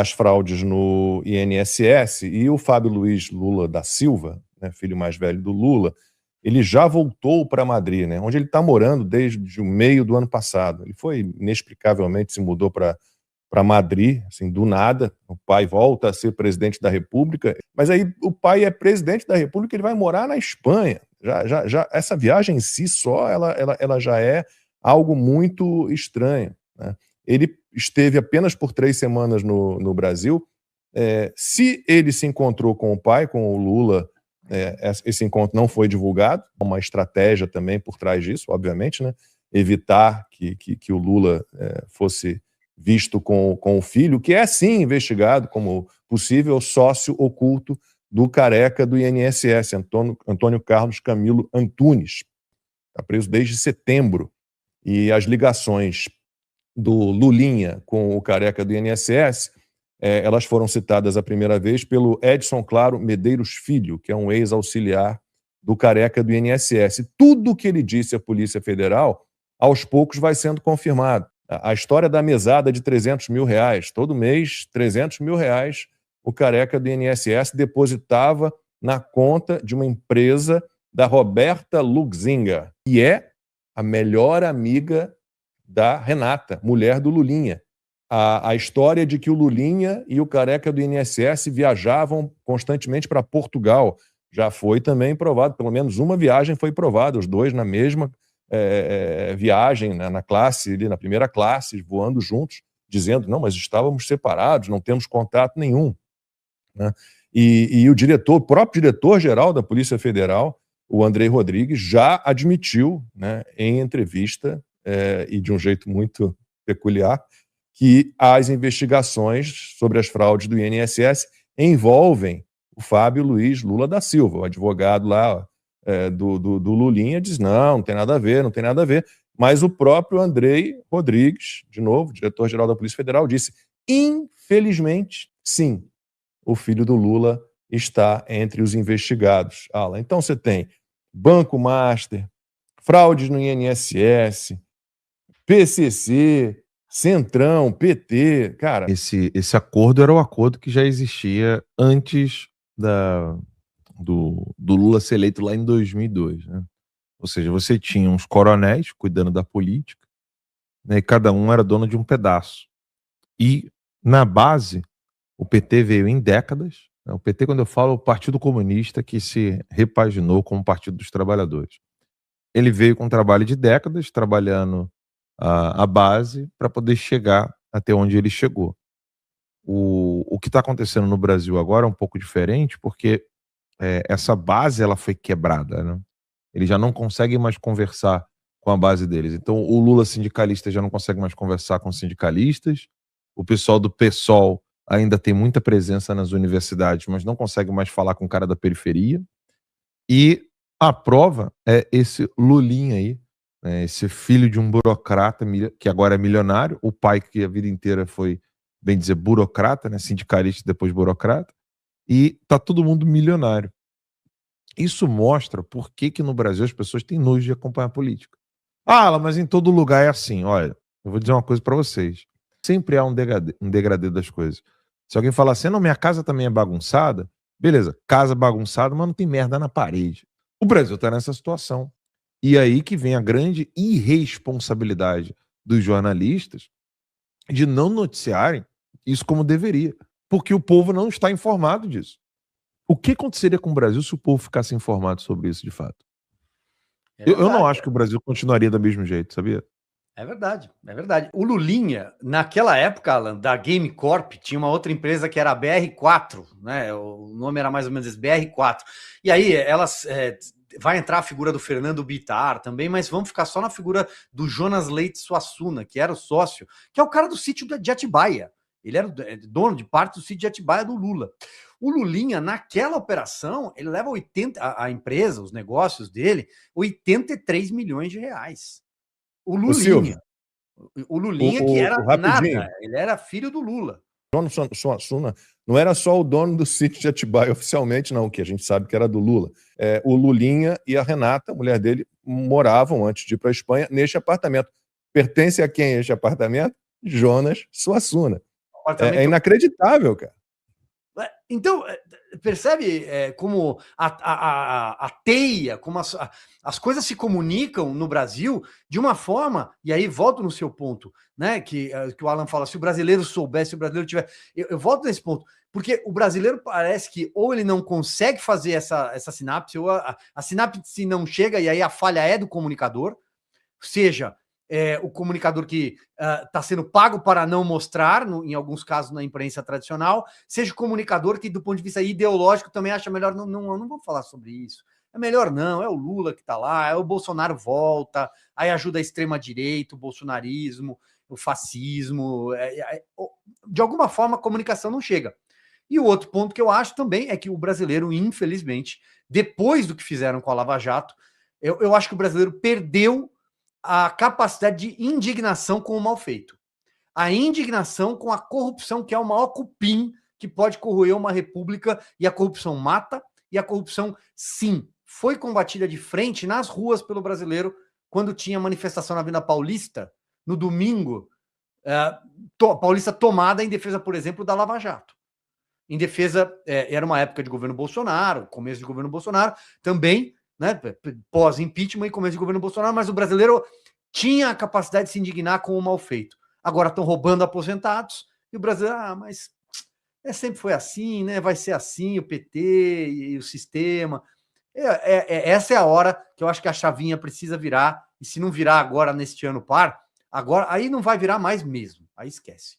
as fraudes no INSS, e o Fábio Luiz Lula da Silva, né, filho mais velho do Lula, ele já voltou para Madrid, né, onde ele está morando desde o meio do ano passado. Ele foi, inexplicavelmente, se mudou para Madrid, assim, do nada. O pai volta a ser presidente da República, mas aí o pai é presidente da República, ele vai morar na Espanha. Já essa viagem em si só, ela já é algo muito estranho, né? Ele esteve apenas por 3 semanas no Brasil. Se ele se encontrou com o pai, com o Lula, esse encontro não foi divulgado, uma estratégia também por trás disso, obviamente, né? Evitar que o Lula fosse visto com o filho, que é sim investigado como possível sócio oculto do careca do INSS, Antônio Carlos Camilo Antunes. Está preso desde setembro. E as ligações do Lulinha com o careca do INSS, elas foram citadas a primeira vez pelo Edson Claro Medeiros Filho, que é um ex-auxiliar do careca do INSS. Tudo o que ele disse à Polícia Federal, aos poucos vai sendo confirmado. A história da mesada de R$300 mil, todo mês, R$300 mil, o careca do INSS depositava na conta de uma empresa da Roberta Luxinga, que é a melhor amiga da Renata, mulher do Lulinha. A história de que o Lulinha e o careca do INSS viajavam constantemente para Portugal já foi também provado, pelo menos uma viagem foi provada, os dois na mesma viagem, né, na classe, ali na primeira classe, voando juntos, dizendo, não, mas estávamos separados, não temos contato nenhum, né? E o próprio diretor-geral da Polícia Federal, o Andrei Rodrigues, já admitiu, né, em entrevista, e de um jeito muito peculiar, que as investigações sobre as fraudes do INSS envolvem o Fábio Luiz Lula da Silva, o advogado lá do Lulinha, diz não tem nada a ver, não tem nada a ver. Mas o próprio Andrei Rodrigues, de novo, diretor-geral da Polícia Federal, disse, infelizmente, sim, o filho do Lula está entre os investigados. Alan, então você tem Banco Master, fraudes no INSS, PCC, Centrão, PT, cara... Esse acordo era o acordo que já existia antes do Lula ser eleito lá em 2002, né? Ou seja, você tinha uns coronéis cuidando da política, né, e cada um era dono de um pedaço. E, na base, o PT veio em décadas, né? O PT, quando eu falo, é o Partido Comunista que se repaginou como Partido dos Trabalhadores. Ele veio com um trabalho de décadas, trabalhando a base para poder chegar até onde ele chegou. O que está acontecendo no Brasil agora é um pouco diferente, porque essa base ela foi quebrada, né? Eles já não conseguem mais conversar com a base deles. Então, o Lula sindicalista já não consegue mais conversar com os sindicalistas. O pessoal do PSOL ainda tem muita presença nas universidades, mas não consegue mais falar com o cara da periferia. E a prova é esse Lulinha aí, né, esse filho de um burocrata que agora é milionário, o pai que a vida inteira foi, bem dizer, burocrata, né, sindicalista e depois burocrata, e tá todo mundo milionário. Isso mostra por que no Brasil as pessoas têm nojo de acompanhar a política. Ah, mas em todo lugar é assim. Olha, eu vou dizer uma coisa para vocês. Sempre há um degradê das coisas. Se alguém falar assim, não, minha casa também é bagunçada, beleza, casa bagunçada, mas não tem merda na parede. O Brasil está nessa situação. E aí que vem a grande irresponsabilidade dos jornalistas de não noticiarem isso como deveria, porque o povo não está informado disso. O que aconteceria com o Brasil se o povo ficasse informado sobre isso de fato? Eu não acho que o Brasil continuaria do mesmo jeito, sabia? É verdade, é verdade. O Lulinha, naquela época, Alan, da Game Corp, tinha uma outra empresa que era a BR4, né? O nome era mais ou menos esse, BR4. E aí, elas... vai entrar a figura do Fernando Bittar também, mas vamos ficar só na figura do Jonas Leite Suassuna, que era o sócio, que é o cara do sítio de Atibaia. Ele era dono de parte do sítio de Atibaia do Lula. O Lulinha, naquela operação, ele leva a empresa, os negócios dele, 83 milhões de reais. O Lulinha. O Lulinha que era nada, ele era filho do Lula. Jonas Suassuna não era só o dono do sítio de Atibaia oficialmente, não, que a gente sabe que era do Lula. O Lulinha e a Renata, a mulher dele, moravam, antes de ir para a Espanha, neste apartamento. Pertence a quem este apartamento? Jonas Suassuna. É inacreditável, cara. Então, percebe como a teia, como as coisas se comunicam no Brasil de uma forma, e aí volto no seu ponto, né? Que o Alan fala, se o brasileiro soubesse, se o brasileiro tiver. Eu volto nesse ponto, porque o brasileiro parece que ou ele não consegue fazer essa sinapse, ou a sinapse não chega, e aí a falha é do comunicador, seja o comunicador que está sendo pago para não mostrar, em alguns casos na imprensa tradicional, seja o comunicador que, do ponto de vista ideológico, também acha melhor, não vamos falar sobre isso, é melhor não, é o Lula que está lá, é o Bolsonaro volta, aí ajuda a extrema-direita, o bolsonarismo, o fascismo, de alguma forma a comunicação não chega. E o outro ponto que eu acho também é que o brasileiro, infelizmente, depois do que fizeram com a Lava Jato, eu acho que o brasileiro perdeu a capacidade de indignação com o mal feito. A indignação com a corrupção, que é o maior cupim que pode corroer uma república, e a corrupção mata, e a corrupção, sim, foi combatida de frente nas ruas pelo brasileiro quando tinha manifestação na Avenida Paulista, no domingo, Paulista tomada em defesa, por exemplo, da Lava Jato. Em defesa, era uma época de governo Bolsonaro, começo de governo Bolsonaro, também, né, pós-impeachment e começo de governo Bolsonaro, mas o brasileiro tinha a capacidade de se indignar com o mal feito. Agora estão roubando aposentados, e o brasileiro, mas sempre foi assim, né? Vai ser assim, o PT e o sistema. Essa é a hora que eu acho que a chavinha precisa virar, e se não virar agora neste ano par, agora aí não vai virar mais mesmo, aí esquece.